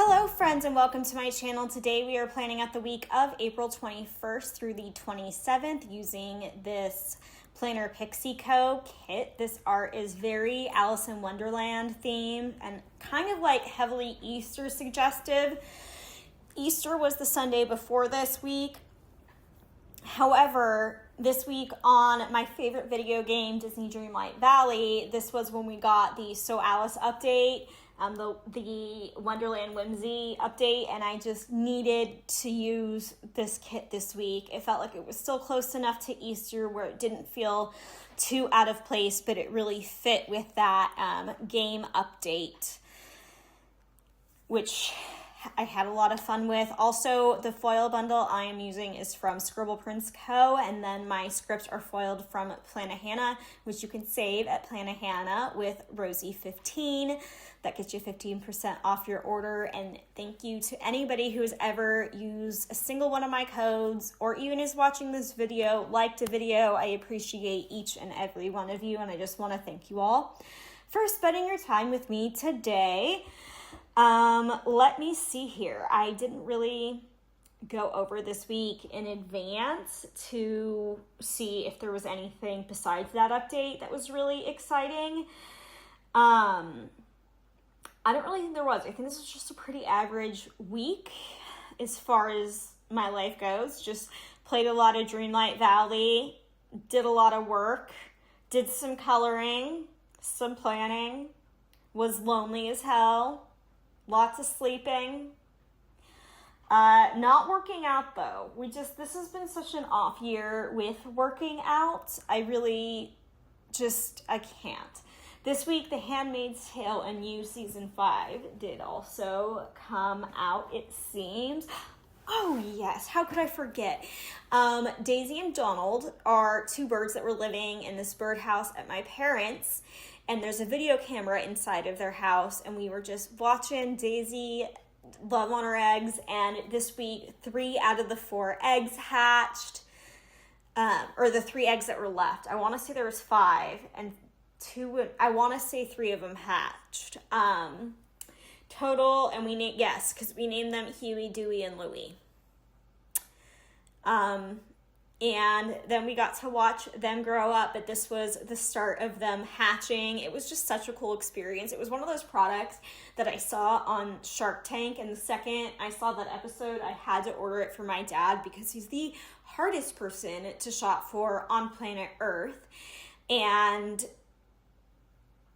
Hello friends and welcome to my channel. Today we are planning out the week of April 21st through the 27th using this Planner Pixie-Co kit. This art is very Alice in Wonderland theme and kind of like heavily Easter suggestive. Easter was the Sunday before this week. However, this week on my favorite video game, Disney Dreamlight Valley, this was when we got the So Alice update, the Wonderland Whimsy update, and I just needed to use this kit this week. It felt like it was still close enough to Easter where it didn't feel too out of place, but it really fit with that game update, which I had a lot of fun with. Also, the foil bundle I am using is from RoseyPlans Co. And then my scripts are foiled from Planahanna, which you can save at Planahanna with Rosey15. That gets you 15% off your order. And thank you to anybody who has ever used a single one of my codes or even is watching this video, liked a video. I appreciate each and every one of you. And I just want to thank you all for spending your time with me today. Let me see here. I didn't really go over this week in advance to see if there was anything besides that update that was really exciting. I don't really think there was. I think this was just a pretty average week as far as my life goes. Just played a lot of Dreamlight Valley, did a lot of work, did some coloring, some planning, was lonely as hell. Lots of sleeping. Not working out though. This has been such an off year with working out. I can't. This week, The Handmaid's Tale and You Season 5 did also come out, it seems. Oh yes, how could I forget? Daisy and Donald are two birds that were living in this birdhouse at my parents'. And there's a video camera inside of their house, and we were just watching Daisy love on her eggs, and this week 3 out of the 4 eggs hatched, or the 3 eggs that were left. I want to say there was 5, and 3 of them hatched. Total, and because we named them Huey, Dewey, and Louie. And then we got to watch them grow up, but this was the start of them hatching. It was just such a cool experience. It was one of those products that I saw on Shark Tank, and the second I saw that episode, I had to order it for my dad because he's the hardest person to shop for on planet Earth. And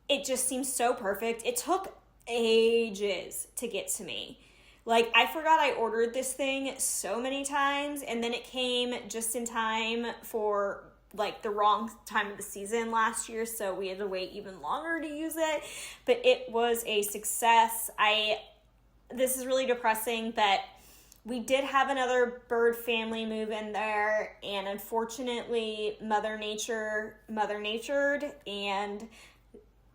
it just seems so perfect. It took ages to get to me. Like, I forgot I ordered this thing so many times, and then it came just in time for, like, the wrong time of the season last year, so we had to wait even longer to use it, but it was a success. This is really depressing, but we did have another bird family move in there, and unfortunately, Mother Natured, and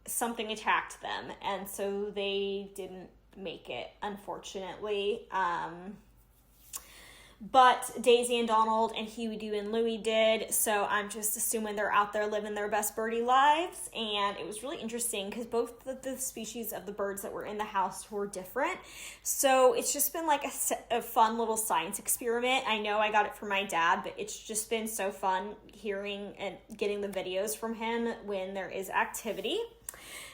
something attacked them, and so they didn't make it, unfortunately. But Daisy and Donald and Huey, Dewey, and Louie did, so I'm just assuming they're out there living their best birdie lives. And it was really interesting because both the species of the birds that were in the house were different, so it's just been like a fun little science experiment. I know I got it from my dad, but it's just been so fun hearing and getting the videos from him when there is activity.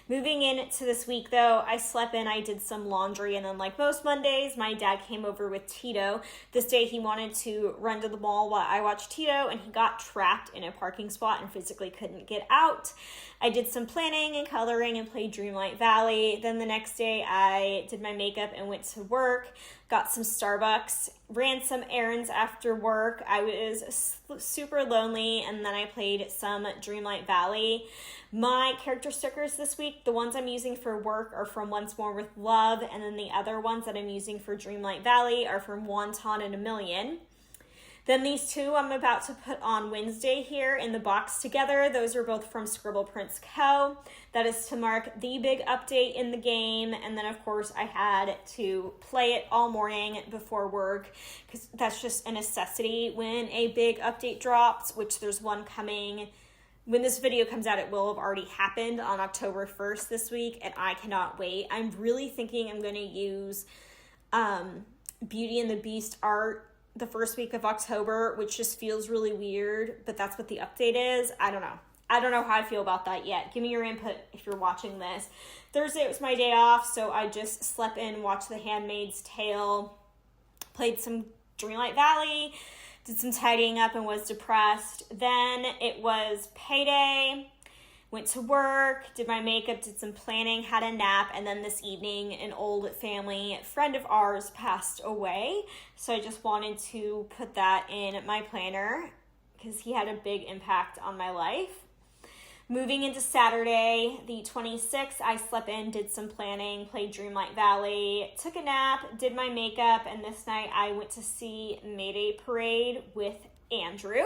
Moving into this week, though, I slept in, I did some laundry, and then like most Mondays, my dad came over with Tito. This day, he wanted to run to the mall while I watched Tito, and he got trapped in a parking spot and physically couldn't get out. I did some planning and coloring and played Dreamlight Valley. Then the next day, I did my makeup and went to work, got some Starbucks, ran some errands after work. I was super lonely, and then I played some Dreamlight Valley. My character stickers this week, the ones I'm using for work are from Once More with Love, and then the other ones that I'm using for Dreamlight Valley are from Wonton and A Million. Then these two I'm about to put on Wednesday here in the box together. Those are both from RoseyPlans Co. That is to mark the big update in the game. And then, of course, I had to play it all morning before work because that's just a necessity when a big update drops, which there's one coming. When this video comes out, it will have already happened on October 1st this week, and I cannot wait. I'm really thinking I'm going to use Beauty and the Beast art the first week of October, which just feels really weird, but that's what the update is. I don't know how I feel about that yet. Give me your input if you're watching this. Thursday was my day off, so I just slept in, watched The Handmaid's Tale, played some Dreamlight Valley, did some tidying up, and was depressed. Then it was payday, went to work, did my makeup, did some planning, had a nap, and then this evening an old family friend of ours passed away. So I just wanted to put that in my planner because he had a big impact on my life. Moving into Saturday, the 26th, I slept in, did some planning, played Dreamlight Valley, took a nap, did my makeup, and this night I went to see Mayday Parade with Andrew,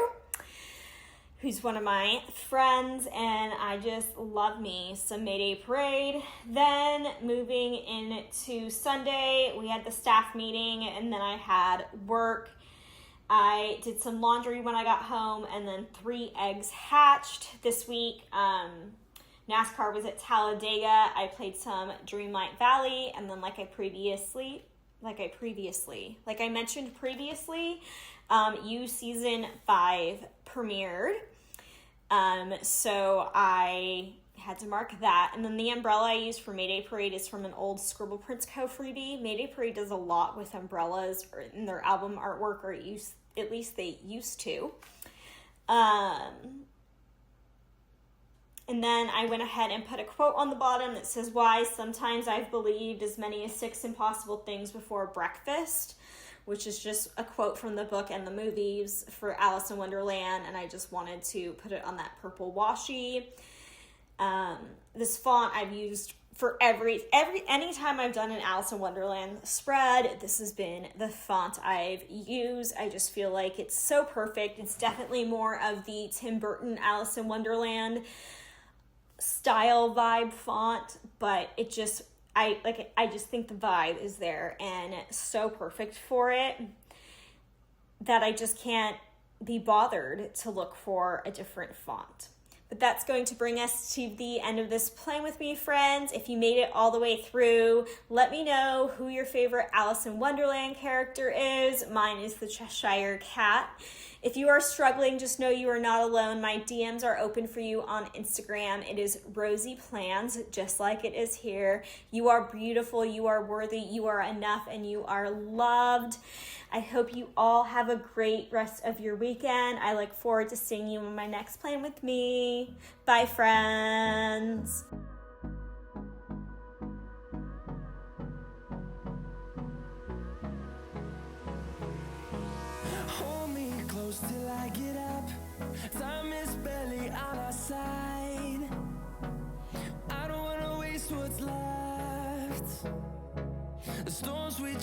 who's one of my friends, and I just love me some Mayday Parade. Then moving into Sunday, we had the staff meeting, and then I had work. I did some laundry when I got home, and then 3 eggs hatched this week. NASCAR was at Talladega. I played some Dreamlight Valley, and then like I mentioned previously, You Season 5 premiered. So I had to mark that. And then the umbrella I used for Mayday Parade is from an old Scribble Prints Co. freebie. Mayday Parade does a lot with umbrellas in their album artwork, or at least they used to. And then I went ahead and put a quote on the bottom that says, "Why sometimes I've believed as many as 6 impossible things before breakfast," which is just a quote from the book and the movies for Alice in Wonderland, and I just wanted to put it on that purple washi. This font I've used for anytime I've done an Alice in Wonderland spread, this has been the font I've used. I just feel like it's so perfect. It's definitely more of the Tim Burton Alice in Wonderland style vibe font, but it just, I just think the vibe is there and so perfect for it that I just can't be bothered to look for a different font. But that's going to bring us to the end of this Plan With Me, friends. If you made it all the way through, let me know who your favorite Alice in Wonderland character is. Mine is the Cheshire Cat. If you are struggling, just know you are not alone. My DMs are open for you on Instagram. It is RoseyPlans, just like it is here. You are beautiful, you are worthy, you are enough, and you are loved. I hope you all have a great rest of your weekend. I look forward to seeing you on my next Plan With Me. Bye, friends. Hold me close till I get up. Time is barely on our side. I don't wanna waste what's left. The storms we